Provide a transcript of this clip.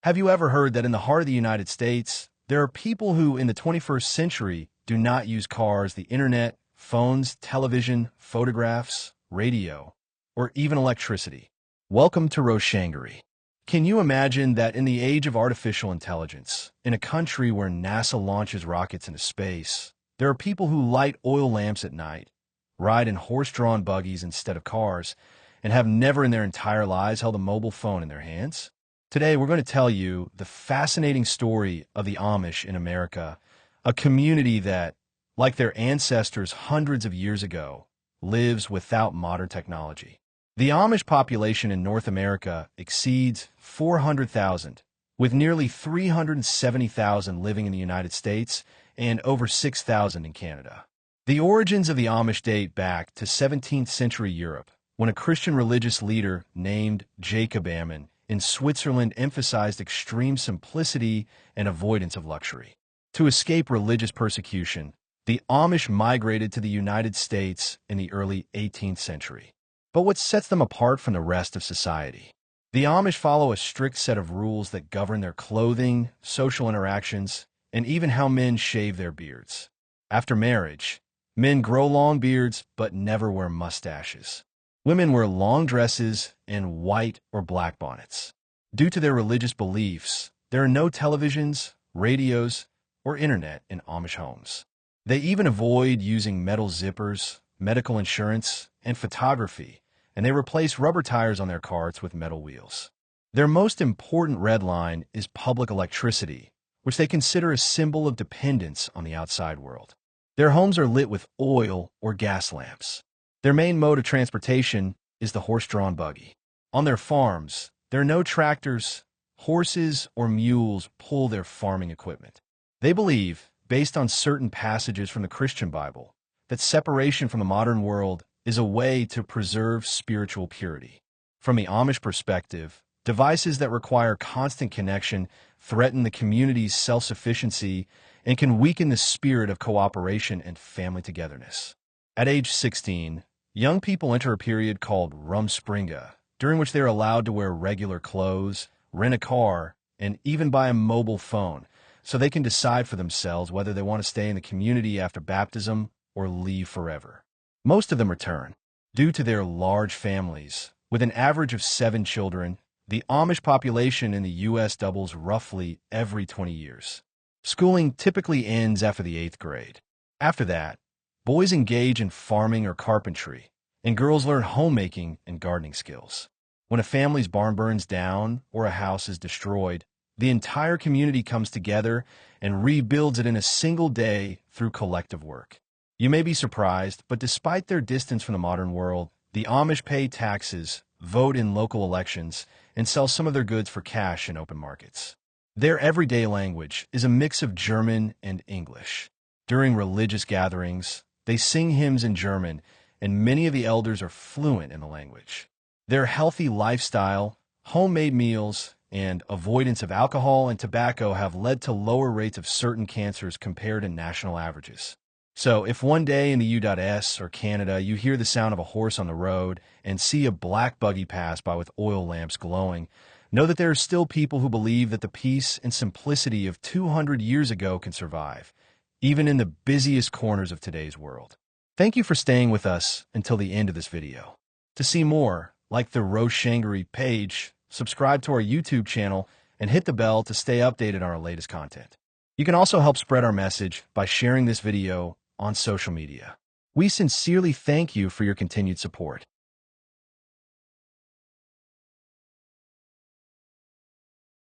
Have you ever heard that in the heart of the United States, there are people who, in the 21st century, do not use cars, the internet, phones, television, photographs, radio, or even electricity? Welcome to Roshangery. Can you imagine that in the age of artificial intelligence, in a country where NASA launches rockets into space, there are people who light oil lamps at night, ride in horse-drawn buggies instead of cars, and have never in their entire lives held a mobile phone in their hands? Today, we're going to tell you the fascinating story of the Amish in America, a community that, like their ancestors hundreds of years ago, lives without modern technology. The Amish population in North America exceeds 400,000, with nearly 370,000 living in the United States and over 6,000 in Canada. The origins of the Amish date back to 17th century Europe, when a Christian religious leader named Jacob Ammon in Switzerland emphasized extreme simplicity and avoidance of luxury. To escape religious persecution, the Amish migrated to the United States in the early 18th century. But what sets them apart from the rest of society? The Amish follow a strict set of rules that govern their clothing, social interactions, and even how men shave their beards. After marriage, men grow long beards but never wear mustaches. Women wear long dresses and white or black bonnets. Due to their religious beliefs, there are no televisions, radios, or internet in Amish homes. They even avoid using metal zippers, medical insurance, and photography, and they replace rubber tires on their carts with metal wheels. Their most important red line is public electricity, which they consider a symbol of dependence on the outside world. Their homes are lit with oil or gas lamps. Their main mode of transportation is the horse-drawn buggy. On their farms, there are no tractors, horses, or mules pull their farming equipment. They believe, based on certain passages from the Christian Bible, that separation from the modern world is a way to preserve spiritual purity. From the Amish perspective, devices that require constant connection threaten the community's self-sufficiency and can weaken the spirit of cooperation and family togetherness. At age 16, young people enter a period called Rumspringa, during which they are allowed to wear regular clothes, rent a car, and even buy a mobile phone, so they can decide for themselves whether they want to stay in the community after baptism or leave forever. Most of them return. Due to their large families, with an average of 7 children, the Amish population in the U.S. doubles roughly every 20 years. Schooling typically ends after the 8th grade. After that, boys engage in farming or carpentry, and girls learn homemaking and gardening skills. When a family's barn burns down or a house is destroyed, the entire community comes together and rebuilds it in a single day through collective work. You may be surprised, but despite their distance from the modern world, the Amish pay taxes, vote in local elections, and sell some of their goods for cash in open markets. Their everyday language is a mix of German and English. During religious gatherings, they sing hymns in German, and many of the elders are fluent in the language. Their healthy lifestyle, homemade meals, and avoidance of alcohol and tobacco have led to lower rates of certain cancers compared to national averages. So, if one day in the U.S. or Canada you hear the sound of a horse on the road and see a black buggy pass by with oil lamps glowing, know that there are still people who believe that the peace and simplicity of 200 years ago can survive, even in the busiest corners of today's world. Thank you for staying with us until the end of this video. To see more, like the Roshangery page, subscribe to our YouTube channel, and hit the bell to stay updated on our latest content. You can also help spread our message by sharing this video on social media. We sincerely thank you for your continued support.